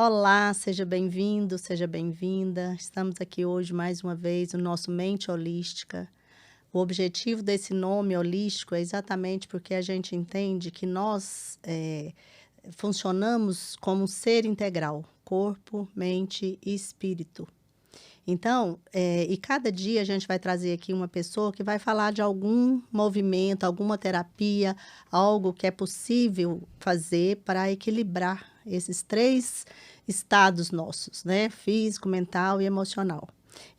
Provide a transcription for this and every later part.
Olá, seja bem-vindo, seja bem-vinda. Estamos aqui hoje mais uma vez no nosso Mente Holística. O objetivo desse nome holístico é exatamente porque a gente entende que nós funcionamos como um ser integral, corpo, mente e espírito. Então, e cada dia a gente vai trazer aqui uma pessoa que vai falar de algum movimento, alguma terapia, algo que é possível fazer para equilibrar esses três estados nossos, né? Físico, mental e emocional.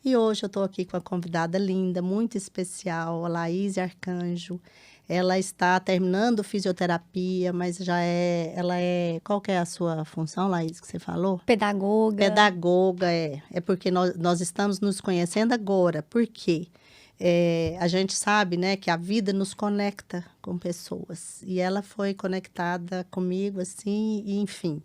E hoje eu estou aqui com uma convidada linda, muito especial, a Laís Arcanjo. Ela está terminando fisioterapia, mas qual que é a sua função, Laís, que você falou? Pedagoga. Pedagoga, é porque nós estamos nos conhecendo agora. Por quê? A gente sabe, né, que a vida nos conecta com pessoas. E ela foi conectada comigo, assim, e enfim.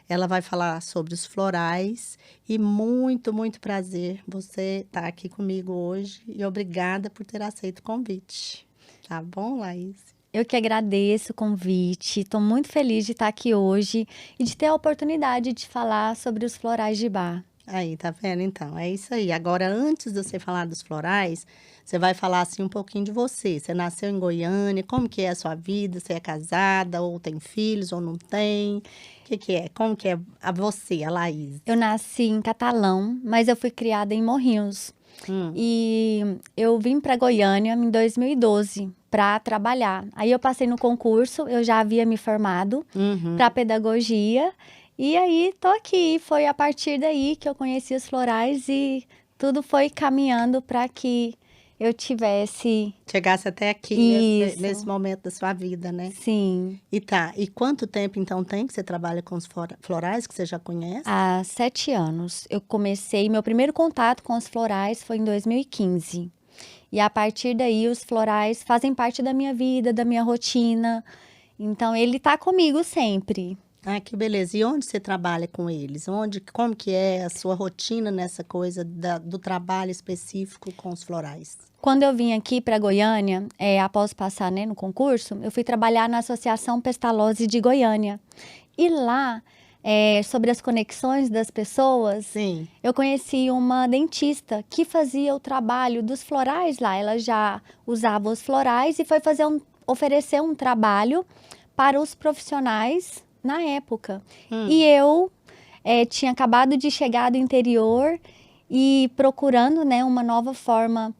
Ela vai falar sobre os florais e muito, muito prazer você estar aqui comigo hoje. E obrigada por ter aceito o convite. Tá bom, Laís? Eu que agradeço o convite. Estou muito feliz de estar aqui hoje e de ter a oportunidade de falar sobre os florais de Bach. Aí, tá vendo? Então, é isso aí. Agora, antes de você falar dos florais, você vai falar assim um pouquinho de você. Você nasceu em Goiânia, como que é a sua vida? Você é casada, ou tem filhos, ou não tem? O que é? Como que é a Laís? Eu nasci em Catalão, mas eu fui criada em Morrinhos. E eu vim para Goiânia em 2012 para trabalhar. Aí eu passei no concurso, eu já havia me formado para pedagogia. E aí tô aqui. Foi a partir daí que eu conheci os florais e tudo foi caminhando para que eu chegasse até aqui nesse momento da sua vida, né? Sim. E quanto tempo então tem que você trabalha com os florais que você já conhece? Há 7 anos. Eu comecei, meu primeiro contato com os florais foi em 2015. E a partir daí os florais fazem parte da minha vida, da minha rotina. Então ele tá comigo sempre. Ah, que beleza. E onde você trabalha com eles? Como que é a sua rotina nessa coisa do trabalho específico com os florais? Quando eu vim aqui para Goiânia, após passar, né, no concurso, eu fui trabalhar na Associação Pestalozzi de Goiânia. E lá, sobre as conexões das pessoas, Sim. Eu conheci uma dentista que fazia o trabalho dos florais lá. Ela já usava os florais e foi oferecer um trabalho para os profissionais na época. E eu tinha acabado de chegar do interior e procurando, né, uma nova forma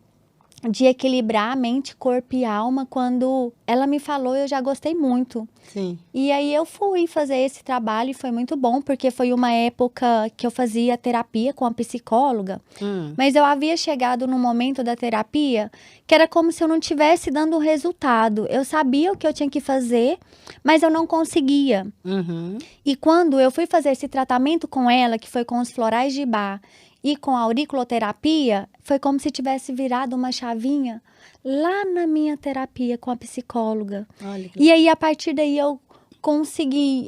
de equilibrar a mente, corpo e alma. Quando ela me falou, eu já gostei muito. Sim. E aí eu fui fazer esse trabalho e foi muito bom, porque foi uma época que eu fazia terapia com a psicóloga. Mas eu havia chegado no momento da terapia que era como se eu não estivesse dando um resultado. Eu sabia o que eu tinha que fazer, mas eu não conseguia. E quando eu fui fazer esse tratamento com ela, que foi com os florais de Bach, e com a auriculoterapia, foi como se tivesse virado uma chavinha lá na minha terapia com a psicóloga. Olha que... E aí, a partir daí, eu consegui...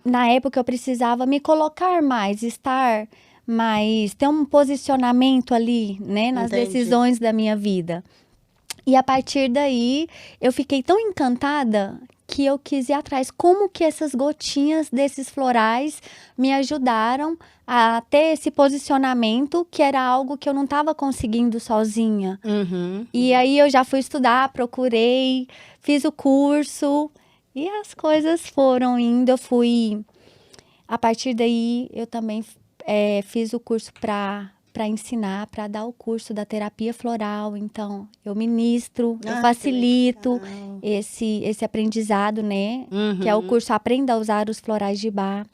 na época, eu precisava me colocar mais, estar mais... ter um posicionamento ali, né, nas decisões da minha vida. E a partir daí, eu fiquei tão encantada que eu quis ir atrás. Como que essas gotinhas desses florais me ajudaram a ter esse posicionamento, que era algo que eu não estava conseguindo sozinha. E aí eu já fui estudar, procurei, fiz o curso e as coisas foram indo. A partir daí, eu também fiz o curso para ensinar, para dar o curso da terapia floral. Então, eu ministro, eu facilito esse aprendizado, né? Que é o curso Aprenda a Usar os Florais de Bach.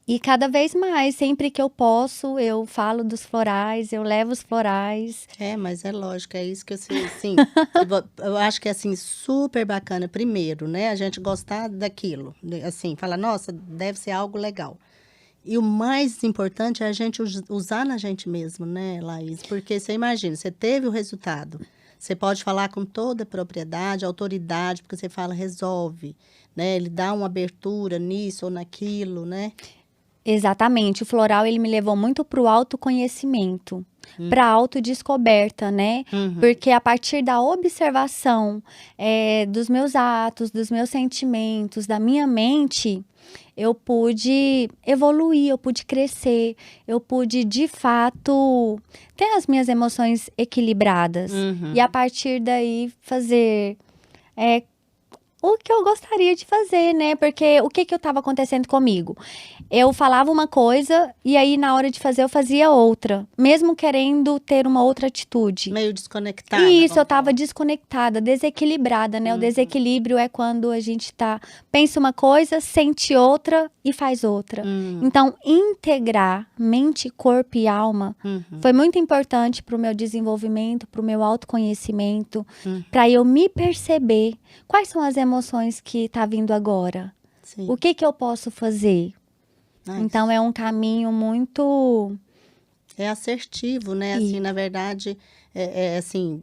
E cada vez mais, sempre que eu posso, eu falo dos florais, eu levo os florais. Mas é lógico, é isso que assim, eu acho que é assim, super bacana, primeiro, né? A gente gostar daquilo, assim, falar, nossa, deve ser algo legal. E o mais importante é a gente usar na gente mesmo, né, Laís? Porque você imagina, você teve o resultado. Você pode falar com toda a propriedade, autoridade, porque você fala, resolve, né? Ele dá uma abertura nisso ou naquilo, né? Exatamente. O floral, ele me levou muito para o autoconhecimento, para a autodescoberta, né? Porque a partir da observação dos meus atos, dos meus sentimentos, da minha mente, eu pude evoluir, eu pude crescer, eu pude, de fato, ter as minhas emoções equilibradas. Uhum. E a partir daí fazer o que eu gostaria de fazer, né? Porque o que estava acontecendo comigo? Eu falava uma coisa e aí na hora de fazer eu fazia outra, mesmo querendo ter uma outra atitude. Meio desconectada. Isso, eu vamos estava falar. desconectada, desequilibrada, né? O desequilíbrio é quando a gente pensa uma coisa, sente outra e faz outra. Então, integrar mente, corpo e alma foi muito importante para o meu desenvolvimento, para o meu autoconhecimento, para eu me perceber quais são as emoções que tá vindo agora. Sim. O que eu posso fazer? Nice. Então, é um caminho muito... É assertivo, né? Assim, na verdade, assim,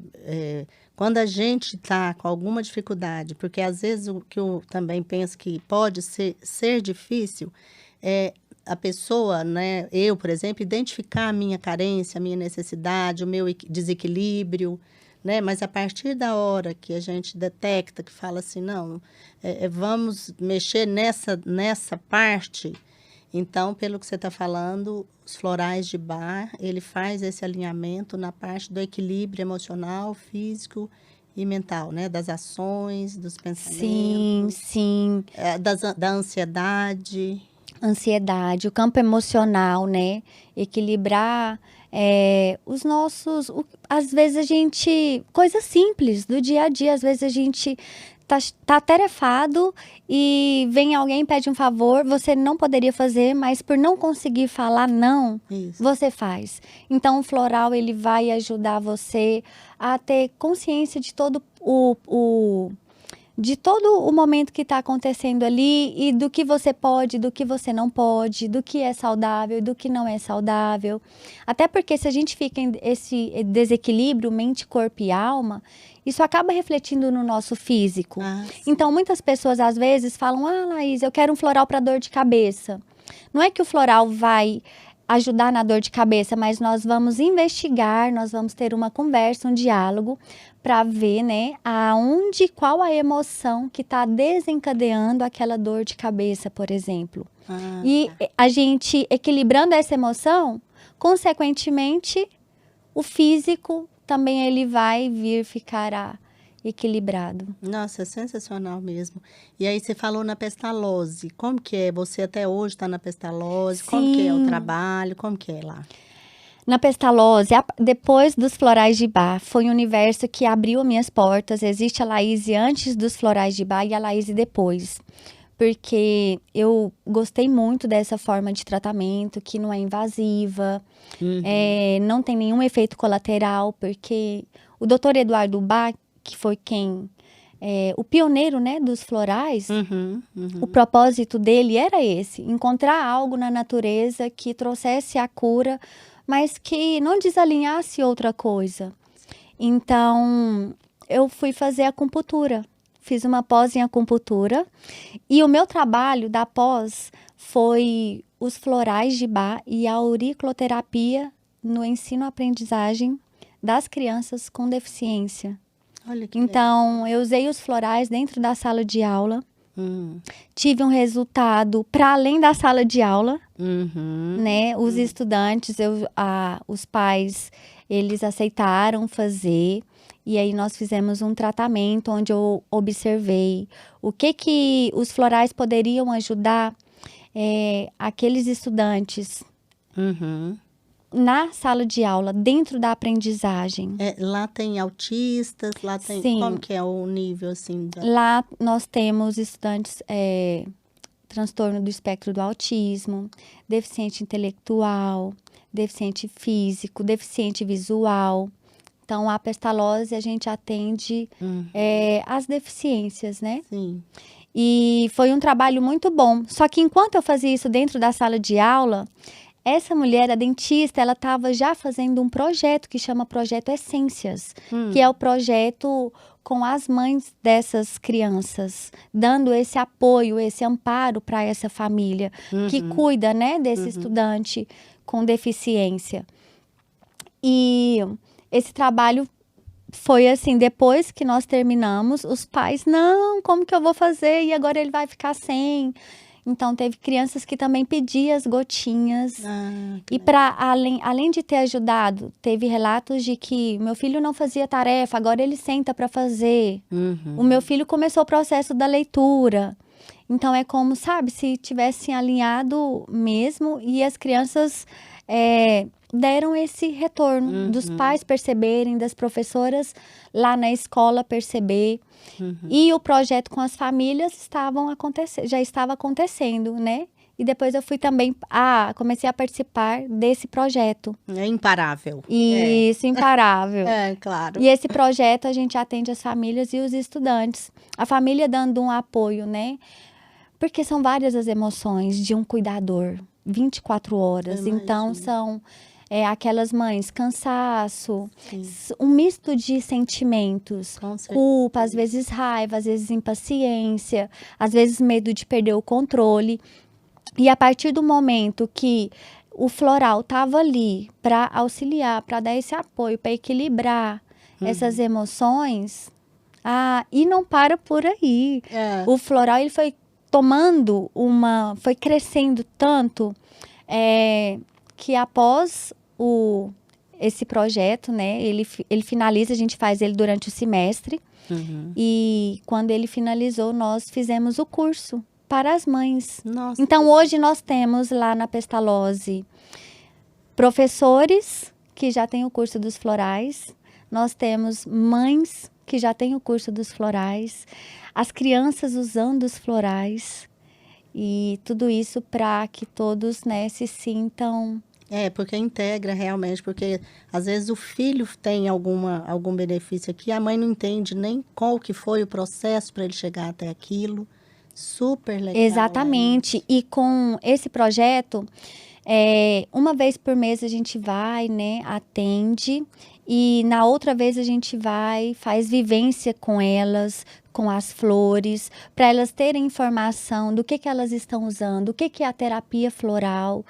quando a gente está com alguma dificuldade, porque às vezes o que eu também penso que pode ser difícil é a pessoa, né? Eu, por exemplo, identificar a minha carência, a minha necessidade, o meu desequilíbrio, né? Mas a partir da hora que a gente detecta, que fala assim, não, vamos mexer nessa parte. Então, pelo que você está falando, os florais de Bach, ele faz esse alinhamento na parte do equilíbrio emocional, físico e mental, né? Das ações, dos pensamentos. Sim. Da ansiedade. Ansiedade, o campo emocional, né? Equilibrar os nossos... às vezes a gente... Coisas simples do dia a dia, às vezes a gente... Tá atarefado e vem alguém pede um favor, você não poderia fazer, mas por não conseguir falar não, Isso. você faz. Então, o floral, ele vai ajudar você a ter consciência de todo o momento que está acontecendo ali e do que você pode, do que você não pode, do que é saudável, do que não é saudável. Até porque se a gente fica em esse desequilíbrio mente, corpo e alma, isso acaba refletindo no nosso físico. Então, muitas pessoas às vezes falam, Laís, eu quero um floral para dor de cabeça. Não é que o floral vai ajudar na dor de cabeça, mas nós vamos investigar, nós vamos ter uma conversa, um diálogo, para ver, né, qual a emoção que está desencadeando aquela dor de cabeça, por exemplo. E a gente equilibrando essa emoção, consequentemente, o físico também ele vai ficar equilibrado. Nossa, é sensacional mesmo. E aí você falou na pestalose. Como que é? Você até hoje está na pestalose? Sim. Como que é o trabalho? Como que é lá? Na pestalose, depois dos florais de Bach, foi um universo que abriu minhas portas. Existe a Laís antes dos florais de Bach e a Laís depois. Porque eu gostei muito dessa forma de tratamento, que não é invasiva, não tem nenhum efeito colateral, porque o Dr. Eduardo Bach, que foi o pioneiro, né, dos florais, o propósito dele era esse, encontrar algo na natureza que trouxesse a cura, mas que não desalinhasse outra coisa. Então, eu fui fazer acupuntura. Fiz uma pós em acupuntura e o meu trabalho da pós foi os florais de Bach e a auriculoterapia no ensino-aprendizagem das crianças com deficiência. Olha que então, eu usei os florais dentro da sala de aula. Tive um resultado para além da sala de aula, né? Os estudantes, os pais, eles aceitaram fazer. E aí nós fizemos um tratamento onde eu observei o que os florais poderiam ajudar aqueles estudantes na sala de aula, dentro da aprendizagem. Lá tem autistas, lá tem... Sim. Como que é o nível, assim? Lá nós temos estudantes transtorno do espectro do autismo, deficiente intelectual, deficiente físico, deficiente visual. Então, a pestalose, a gente atende as deficiências, né? Sim. E foi um trabalho muito bom. Só que enquanto eu fazia isso dentro da sala de aula, essa mulher, a dentista, ela estava já fazendo um projeto que chama Projeto Essências, que é o projeto com as mães dessas crianças, dando esse apoio, esse amparo para essa família que cuida, né, desse estudante com deficiência. E esse trabalho foi assim, depois que nós terminamos, os pais, não, como que eu vou fazer? E agora ele vai ficar sem. Então, teve crianças que também pediam as gotinhas. E além de ter ajudado, teve relatos de que meu filho não fazia tarefa, agora ele senta para fazer. O meu filho começou o processo da leitura. Então, é como, sabe, se tivessem alinhado mesmo e as crianças deram esse retorno dos pais perceberem, das professoras lá na escola perceber. E o projeto com as famílias já estava acontecendo, né? E depois eu fui também, comecei a participar desse projeto. É imparável. Isso, imparável. Claro. E esse projeto a gente atende as famílias e os estudantes. A família dando um apoio, né? Porque são várias as emoções de um cuidador, 24 horas. Então, são aquelas mães, cansaço, um misto de sentimentos, culpa, às vezes raiva, às vezes impaciência, às vezes medo de perder o controle. E a partir do momento que o floral estava ali para auxiliar, para dar esse apoio, para equilibrar essas emoções, e não para por aí. O floral ele foi foi crescendo tanto que após esse projeto, né, ele finaliza, a gente faz ele durante o semestre. E quando ele finalizou, nós fizemos o curso para as mães. Nossa, então, hoje nós temos lá na Pestalozzi professores que já têm o curso dos florais. Nós temos mães que já têm o curso dos florais. As crianças usando os florais. E tudo isso para que todos, né, se sintam... porque integra realmente, porque às vezes o filho tem algum benefício aqui, a mãe não entende nem qual que foi o processo para ele chegar até aquilo. Super legal. Exatamente. E com esse projeto, uma vez por mês a gente vai, né, atende, e na outra vez a gente vai, faz vivência com elas, com as flores, para elas terem informação do que elas estão usando, o que é a terapia floral,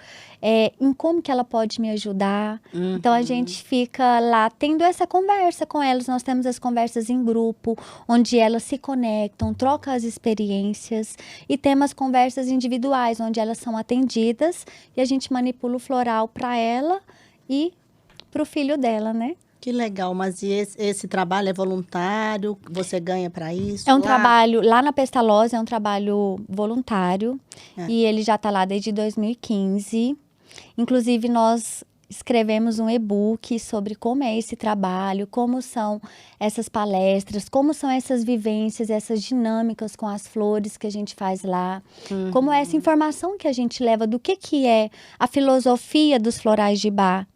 em como que ela pode me ajudar. Então, a gente fica lá tendo essa conversa com elas. Nós temos as conversas em grupo, onde elas se conectam, trocam as experiências. E temos as conversas individuais, onde elas são atendidas e a gente manipula o floral para ela e para o filho dela, né? Que legal, mas e esse trabalho é voluntário? Você ganha para isso? É um trabalho, lá na Pestalozzi é um trabalho voluntário. E ele já está lá desde 2015. Inclusive, nós escrevemos um e-book sobre como é esse trabalho, como são essas palestras, como são essas vivências, essas dinâmicas com as flores que a gente faz lá, como é essa informação que a gente leva do que é a filosofia dos florais de Bach.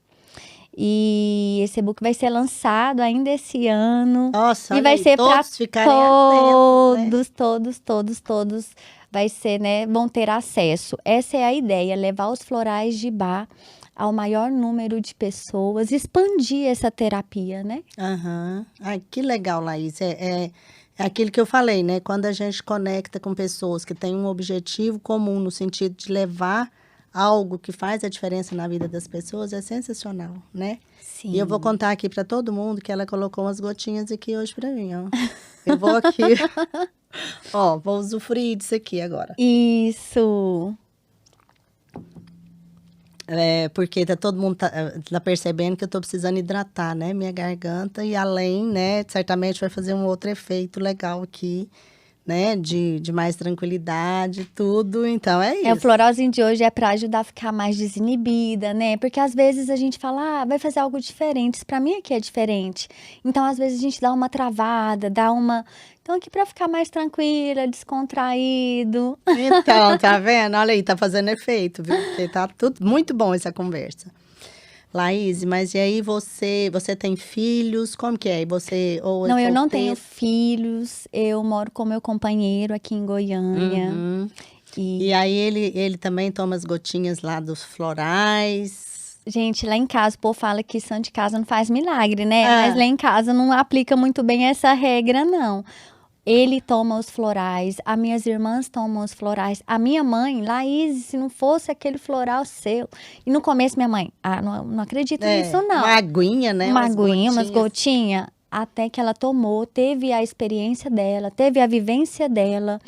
E esse e-book vai ser lançado ainda esse ano. Nossa, e vai ser para todos, todos. Vai ser, né? Vão ter acesso. Essa é a ideia, levar os florais de Bach ao maior número de pessoas, expandir essa terapia, né? Ai, que legal, Laís. É aquilo que eu falei, né? Quando a gente conecta com pessoas que têm um objetivo comum no sentido de levar algo que faz a diferença na vida das pessoas, é sensacional, né? Sim. E eu vou contar aqui para todo mundo que ela colocou umas gotinhas aqui hoje para mim, ó. Eu vou aqui, vou usufruir disso aqui agora. Isso. Porque todo mundo tá percebendo que eu tô precisando hidratar, né? Minha garganta e além, né? Certamente vai fazer um outro efeito legal aqui, né, de mais tranquilidade, tudo, então é isso. O floralzinho de hoje é para ajudar a ficar mais desinibida, né, porque às vezes a gente fala, vai fazer algo diferente, para mim aqui é diferente, então às vezes a gente dá uma travada, então aqui para ficar mais tranquila, descontraído. Então, tá vendo? Olha aí, tá fazendo efeito, viu, porque tá tudo muito bom essa conversa. Laís, mas e aí você tem filhos? Como que é? Não, eu não tenho filhos. Eu moro com meu companheiro aqui em Goiânia. E aí ele também toma as gotinhas lá dos florais? Gente, lá em casa o povo fala que santo de casa não faz milagre, né? Mas lá em casa não aplica muito bem essa regra, não. Ele toma os florais, as minhas irmãs tomam os florais. A minha mãe, Laís, se não fosse aquele floral seu. E no começo, minha mãe, não acredito nisso, não. Uma aguinha, né? Uma aguinha, umas gotinhas. até que ela tomou, teve a experiência dela, teve a vivência dela.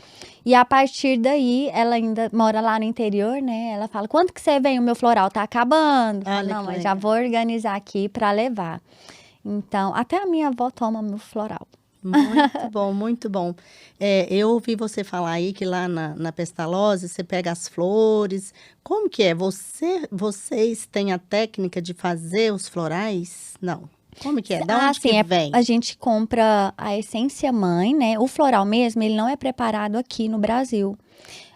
E a partir daí, ela ainda mora lá no interior, né? Ela fala, quando que você vem? O meu floral tá acabando. Fala, Olha não, que mas já legal. vou organizar aqui para levar. Então, até a minha avó toma meu floral. Muito bom, muito bom. Eu ouvi você falar aí que lá na Pestalozzi você pega as flores. Como que é? Vocês têm a técnica de fazer os florais? Não. Como que é? Da onde Sim, que vem? a gente compra a essência mãe, né? O floral mesmo, ele não é preparado aqui no Brasil.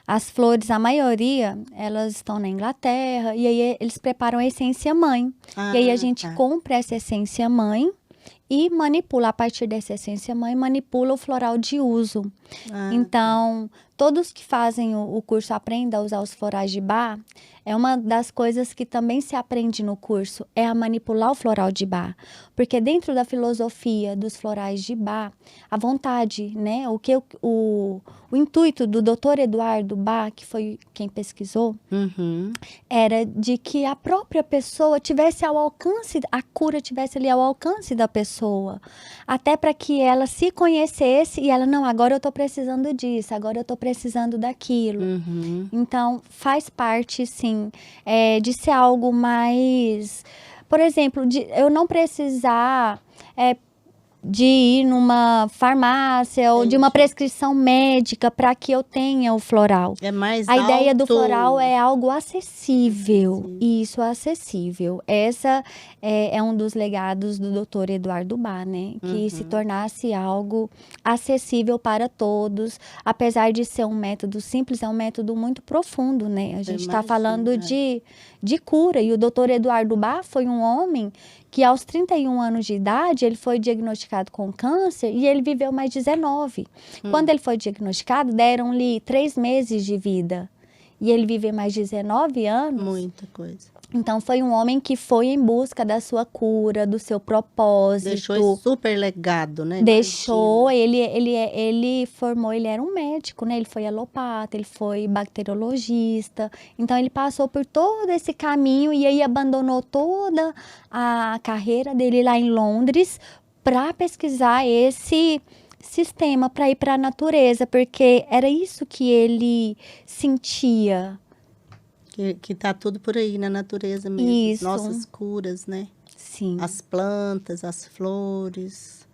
As flores, a maioria, elas estão na Inglaterra, e aí eles preparam a essência mãe. E aí a Ah, gente tá. compra essa essência mãe e manipula, a partir dessa essência mãe, manipula o floral de uso. Ah, Então, todos que fazem o curso Aprenda a Usar os Florais de Bach, é uma das coisas que também se aprende no curso, é a manipular o floral de Bach. Porque dentro da filosofia dos florais de Bach, a vontade, né, o intuito do Dr. Eduardo Bach, que foi quem pesquisou, uhum. era de que a própria pessoa tivesse ao alcance, a cura tivesse ali ao alcance da pessoa, até para que ela se conhecesse e ela, não, agora eu estou precisando disso, agora eu estou precisando daquilo. Uhum. Então, faz parte, sim, de ser algo mais, por exemplo, de eu não precisar de ir numa farmácia ou de uma Entendi. prescrição médica para que eu tenha o floral. É mais A ideia do floral alto. é algo acessível, Acessível. isso, acessível. Essa é um dos legados do Dr. Eduardo Bach, né? Que se Uhum. tornasse algo acessível para todos, apesar de ser um método simples, é um método muito profundo, né? A gente está falando Imagina. de cura, e o Dr. Eduardo Bach foi um homem que aos 31 anos de idade, ele foi diagnosticado com câncer e ele viveu mais 19. Quando ele foi diagnosticado, deram-lhe 3 meses de vida. E ele viveu mais 19 anos. Muita coisa. Então, foi um homem que foi em busca da sua cura, do seu propósito. Deixou esse super legado, né? Deixou, Imagina. ele formou, ele era um médico, né? Ele foi alopata, ele foi bacteriologista. Então, ele passou por todo esse caminho e aí abandonou toda a carreira dele lá em Londres para pesquisar esse sistema, para ir para a natureza, porque era isso que ele sentia. Que tá tudo por aí na natureza mesmo. As Isso, nossas curas, né? sim. As plantas, as flores.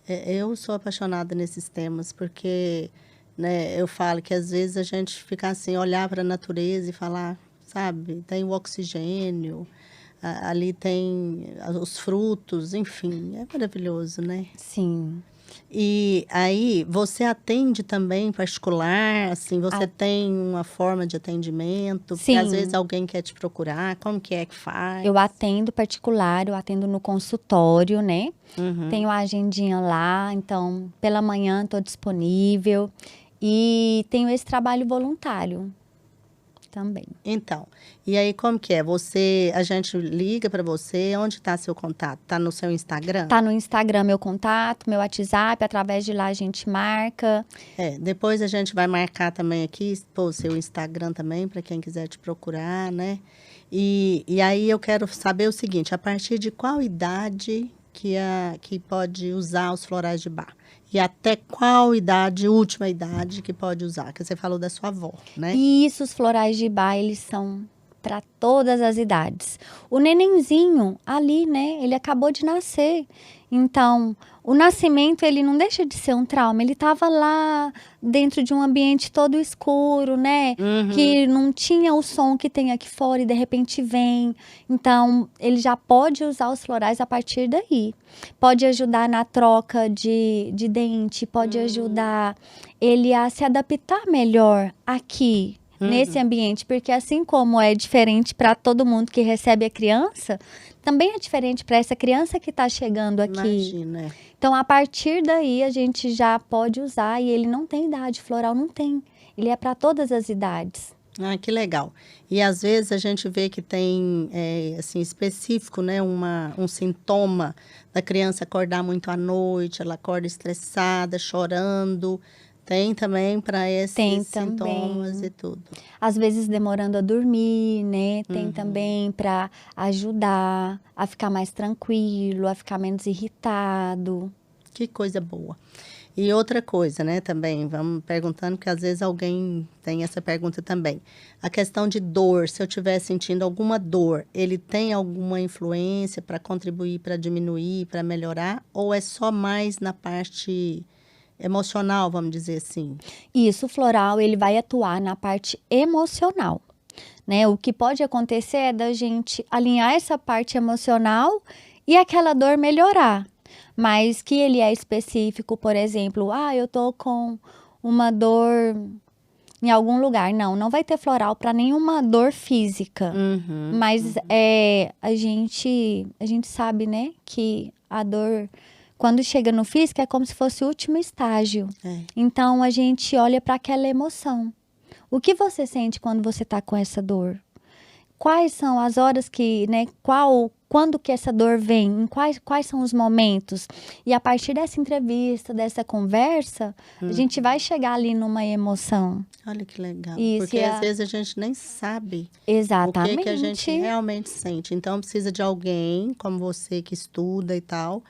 Eu sou apaixonada nesses temas, porque, né, eu falo que às vezes a gente fica assim, olhar para a natureza e falar, sabe, tem o oxigênio, ali tem os frutos, enfim, é maravilhoso, né? Sim. E aí, você atende também particular, assim, você tem uma forma de atendimento? Porque às vezes Sim. alguém quer te procurar, como que é que faz? Eu atendo particular, eu atendo no consultório, né? Uhum. Tenho a agendinha lá, então pela manhã estou disponível. E tenho esse trabalho voluntário também. Então, e aí como que é? A gente liga para você, onde está seu contato? Tá no seu Instagram? Tá no Instagram meu contato, meu WhatsApp, através de lá a gente marca. Depois a gente vai marcar também aqui, o seu Instagram também, para quem quiser te procurar, né? E aí eu quero saber o seguinte, a partir de qual idade que pode usar os florais de Bach? E até qual idade, última idade, que pode usar? Que você falou da sua avó, né? E isso, os florais de Bach, eles são para todas as idades. O nenenzinho ali, né, ele acabou de nascer. Então, o nascimento, ele não deixa de ser um trauma. Ele estava lá dentro de um ambiente todo escuro, né? Uhum. Que não tinha o som que tem aqui fora e de repente vem. Então, ele já pode usar os florais a partir daí. Pode ajudar na troca de dente, pode ajudar ele a se adaptar melhor aqui, nesse ambiente, porque assim como é diferente para todo mundo que recebe a criança, também é diferente para essa criança que está chegando aqui. Imagina. Então, a partir daí, a gente já pode usar, e ele não tem idade, floral não tem. Ele é para todas as idades. Ah, que legal. E às vezes a gente vê que tem, assim, específico, né, um sintoma da criança acordar muito à noite, ela acorda estressada, chorando. Tem também para esses sintomas e tudo. Às vezes demorando a dormir, né? Tem também para ajudar a ficar mais tranquilo, a ficar menos irritado. Que coisa boa. E outra coisa, né, também, vamos perguntando, porque às vezes alguém tem essa pergunta também. A questão de dor, se eu estiver sentindo alguma dor, ele tem alguma influência para contribuir, para diminuir, para melhorar? Ou é só mais na parte emocional, vamos dizer assim? Isso, o floral, ele vai atuar na parte emocional, né? O que pode acontecer é da gente alinhar essa parte emocional e aquela dor melhorar. Mas que ele é específico, por exemplo, eu tô com uma dor em algum lugar. Não vai ter floral para nenhuma dor física. Mas a gente sabe, né, que a dor, quando chega no físico, é como se fosse o último estágio. Então, a gente olha para aquela emoção. O que você sente quando você está com essa dor? Quais são as horas que, né, quando que essa dor vem? Quais são os momentos? E a partir dessa entrevista, dessa conversa, a gente vai chegar ali numa emoção. Olha que legal. Isso, porque às vezes a gente nem sabe exatamente o que a gente realmente sente. Então, precisa de alguém como você que estuda e tal,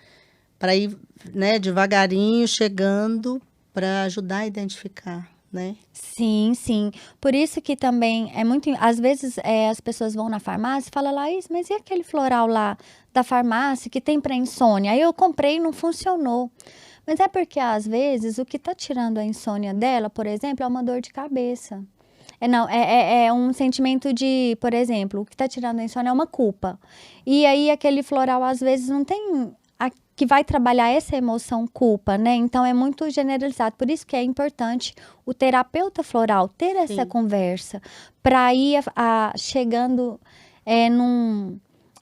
para ir, né, devagarinho chegando para ajudar a identificar, né? Sim, sim. Por isso que também é muito. Às vezes as pessoas vão na farmácia e falam, Laís, mas e aquele floral lá da farmácia que tem para insônia? Aí eu comprei e não funcionou. Mas é porque às vezes o que está tirando a insônia dela, por exemplo, é uma dor de cabeça. É um sentimento de, por exemplo, o que está tirando a insônia é uma culpa. E aí aquele floral às vezes não tem que vai trabalhar essa emoção culpa, né? Então é muito generalizado. Por isso que é importante o terapeuta floral ter essa conversa para ir chegando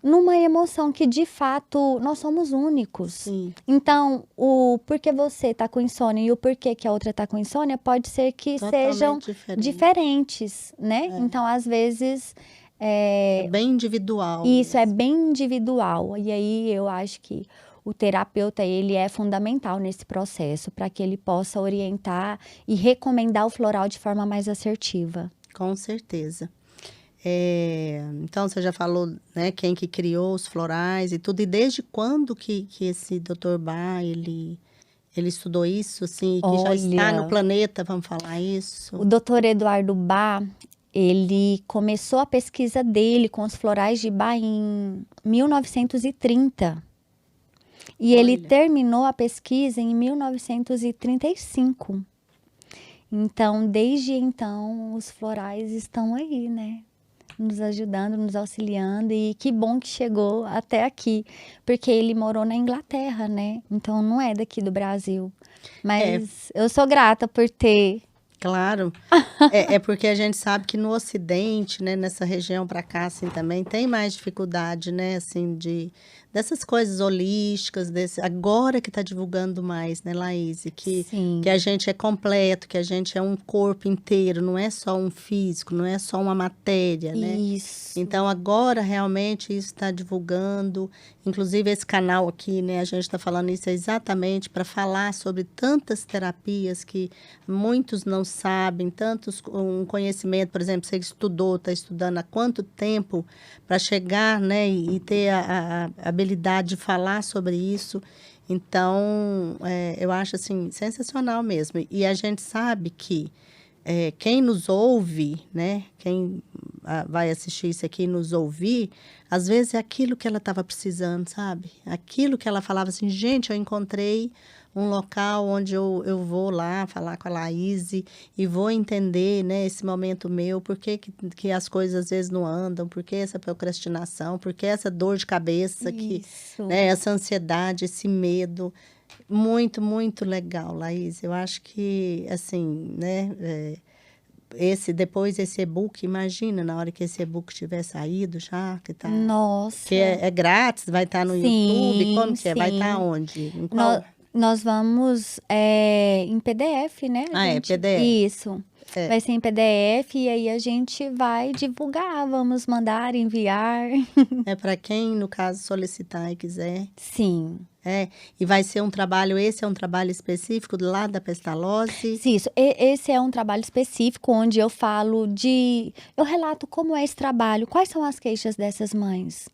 numa emoção que de fato nós somos únicos. Sim. Então, o porquê você está com insônia e o porquê que a outra está com insônia pode ser que sejam diferentes, né? Então, às vezes é bem individual. Isso é bem individual. E aí eu acho que o terapeuta, ele é fundamental nesse processo para que ele possa orientar e recomendar o floral de forma mais assertiva. Com certeza. Então, você já falou, né, quem que criou os florais e tudo. E desde quando que esse Dr. Bach, ele estudou isso, assim, que já está no planeta, vamos falar isso? O Dr. Eduardo Bach, ele começou a pesquisa dele com os florais de Bach em 1930. E ele terminou a pesquisa em 1935. Então, desde então, os florais estão aí, né? Nos ajudando, nos auxiliando. E que bom que chegou até aqui. Porque ele morou na Inglaterra, né? Então, não é daqui do Brasil. Mas eu sou grata por ter... Claro, é porque a gente sabe que no Ocidente, né, nessa região para cá, assim, também tem mais dificuldade, né, assim, dessas coisas holísticas, agora que está divulgando mais, né, Laís, que a gente é completo, que a gente é um corpo inteiro, não é só um físico, não é só uma matéria, né? Isso. Então, agora, realmente, isso está divulgando, inclusive esse canal aqui, né, a gente está falando isso exatamente para falar sobre tantas terapias que muitos não sabem, um conhecimento, por exemplo, você estudou, está estudando há quanto tempo para chegar, né, e ter a habilidade de falar sobre isso. Então, eu acho, assim, sensacional mesmo. E a gente sabe que quem nos ouve, né, quem vai assistir isso aqui e nos ouvir, às vezes é aquilo que ela estava precisando, sabe? Aquilo que ela falava assim, gente, eu encontrei um local onde eu vou lá falar com a Laís e vou entender, né, esse momento meu, por que as coisas às vezes não andam, por que essa procrastinação, por que essa dor de cabeça, né, essa ansiedade, esse medo. Muito, muito legal, Laís. Eu acho que, assim, né, depois esse e-book, imagina, na hora que esse e-book tiver saído já, que tá... Nossa! Que é grátis, vai estar no YouTube, como que é? Vai estar onde? Em qual... Nós vamos em PDF, né? PDF. Isso. Vai ser em PDF e aí a gente vai divulgar, vamos mandar, enviar. É para quem, no caso, solicitar e quiser. Sim. E vai ser um trabalho, esse é um trabalho específico lá da pestalose? Sim, isso. Esse é um trabalho específico onde eu falo eu relato como é esse trabalho, quais são as queixas dessas mães.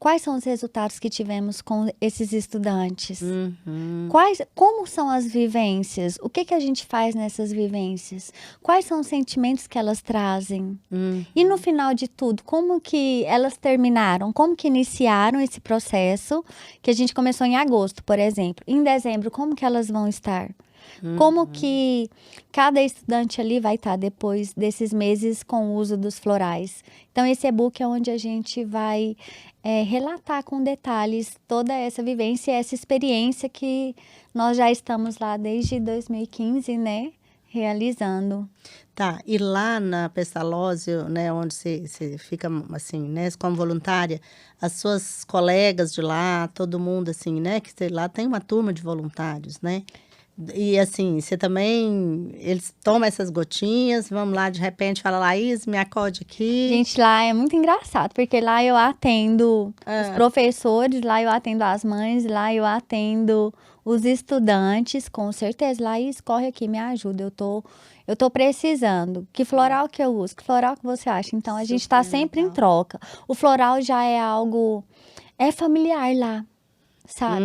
Quais são os resultados que tivemos com esses estudantes? Uhum. Como são as vivências? O que a gente faz nessas vivências? Quais são os sentimentos que elas trazem? E no final de tudo, como que elas terminaram? Como que iniciaram esse processo que a gente começou em agosto, por exemplo? Em dezembro, como que elas vão estar? Como que cada estudante ali vai estar depois desses meses com o uso dos florais? Então, esse e-book é onde a gente vai relatar com detalhes toda essa vivência, essa experiência que nós já estamos lá desde 2015, né? Realizando. Tá, e lá na Pestalozzi, né, onde você fica, assim, né, como voluntária, as suas colegas de lá, todo mundo, assim, né, que lá tem uma turma de voluntários, né? E assim, você também, eles tomam essas gotinhas, vamos lá, de repente, fala, Laís, me acode aqui. Gente, lá é muito engraçado, porque lá eu atendo os professores, lá eu atendo as mães, lá eu atendo os estudantes, com certeza. Laís, corre aqui, me ajuda, eu tô precisando. Que floral que eu uso? Que floral que você acha? Então, a gente tá sempre em troca. O floral já é algo, é familiar lá. Sabe?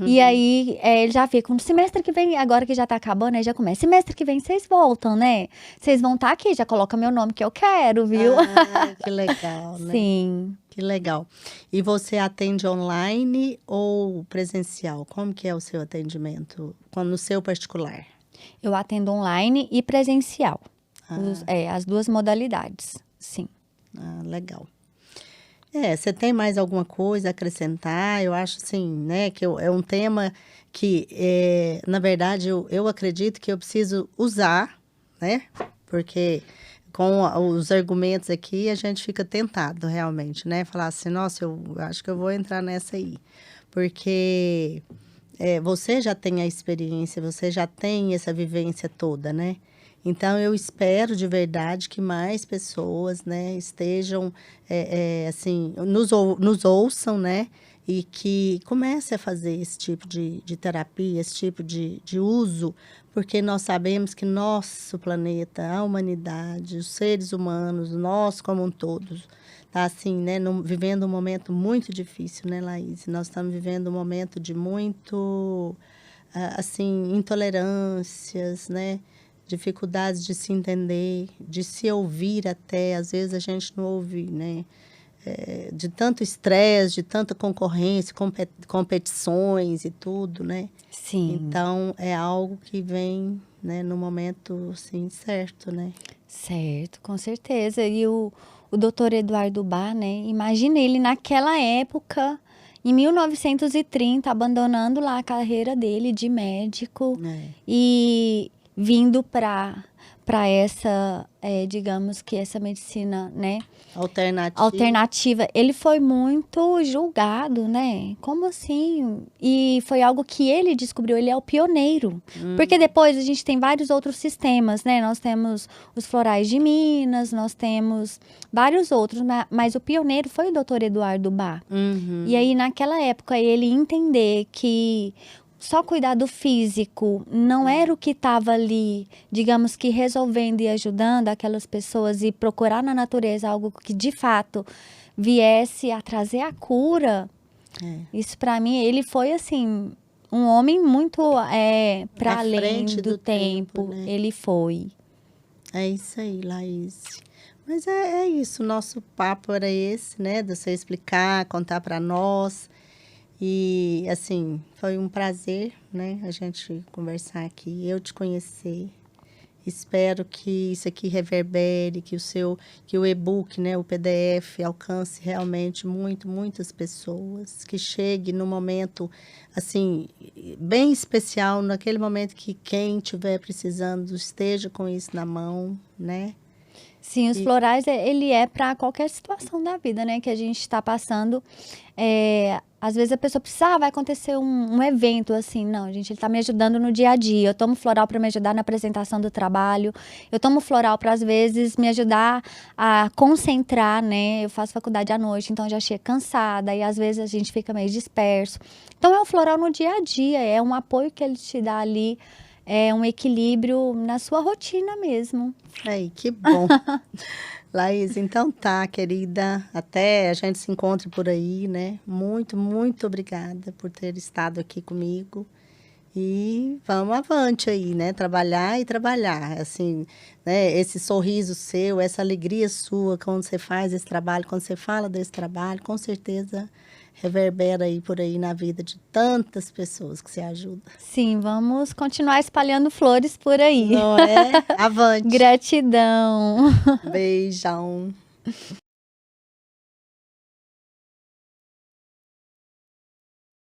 E aí, ele já fica, no semestre que vem, agora que já tá acabando, aí já começa, semestre que vem vocês voltam, né? Vocês vão estar aqui, já coloca meu nome que eu quero, viu? Ah, que legal, né? Sim. Que legal. E você atende online ou presencial? Como que é o seu atendimento, no seu particular? Eu atendo online e presencial. As duas modalidades, sim. Ah, legal. Você tem mais alguma coisa a acrescentar? Eu acho, assim, né, que é um tema que, na verdade, eu acredito que eu preciso usar, né? Porque com os argumentos aqui, a gente fica tentado, realmente, né? Falar assim, nossa, eu acho que eu vou entrar nessa aí. Porque você já tem a experiência, você já tem essa vivência toda, né? Então, eu espero de verdade que mais pessoas, né, estejam, assim, nos ouçam, né, e que comece a fazer esse tipo de terapia, esse tipo de uso, porque nós sabemos que nosso planeta, a humanidade, os seres humanos, nós como um todo, tá assim, né, vivendo um momento muito difícil, né, Laís? Nós estamos vivendo um momento de muito, assim, intolerâncias, né? Dificuldades de se entender, de se ouvir até. Às vezes a gente não ouve, né? De tanto estresse, de tanta concorrência, competições e tudo, né? Sim. Então, é algo que vem, né, no momento, assim, certo, né? Certo, com certeza. E o doutor Eduardo Bach, né? Imagina ele naquela época, em 1930, abandonando lá a carreira dele de médico e vindo para essa, digamos que essa medicina, né? Alternativa. Ele foi muito julgado, né? Como assim? E foi algo que ele descobriu, ele é o pioneiro. Porque depois a gente tem vários outros sistemas, né? Nós temos os florais de Minas, nós temos vários outros, mas o pioneiro foi o doutor Eduardo Bach. E aí, naquela época, ele entender que só cuidar do físico não era o que estava ali, digamos que resolvendo e ajudando aquelas pessoas e procurar na natureza algo que de fato viesse a trazer a cura. Isso para mim, ele foi assim, um homem muito para além do tempo, né? Ele foi. É isso aí, Laís. Mas é isso, nosso papo era esse, né? De você explicar, contar para nós. E, assim, foi um prazer, né, a gente conversar aqui, eu te conhecer. Espero que isso aqui reverbere, que o e-book, né, o PDF, alcance realmente muitas pessoas, que chegue no momento, assim, bem especial, naquele momento que quem estiver precisando esteja com isso na mão, né? Sim, os florais, ele é para qualquer situação da vida, né, que a gente está passando. Às vezes a pessoa precisa, vai acontecer um evento assim. Não, gente, ele está me ajudando no dia a dia. Eu tomo floral para me ajudar na apresentação do trabalho. Eu tomo floral para, às vezes, me ajudar a concentrar, né? Eu faço faculdade à noite, então já chego cansada e às vezes a gente fica meio disperso. Então é um floral no dia a dia, é um apoio que ele te dá ali, é um equilíbrio na sua rotina mesmo. Ai, que bom. Laís, então tá, querida. Até a gente se encontre por aí, né? Muito, muito obrigada por ter estado aqui comigo. E vamos avante aí, né? Trabalhar e trabalhar. Assim, né? Esse sorriso seu, essa alegria sua quando você faz esse trabalho, quando você fala desse trabalho, com certeza reverbera aí por aí na vida de tantas pessoas que você ajuda. Sim, vamos continuar espalhando flores por aí. Não é? Avante. Gratidão. Beijão.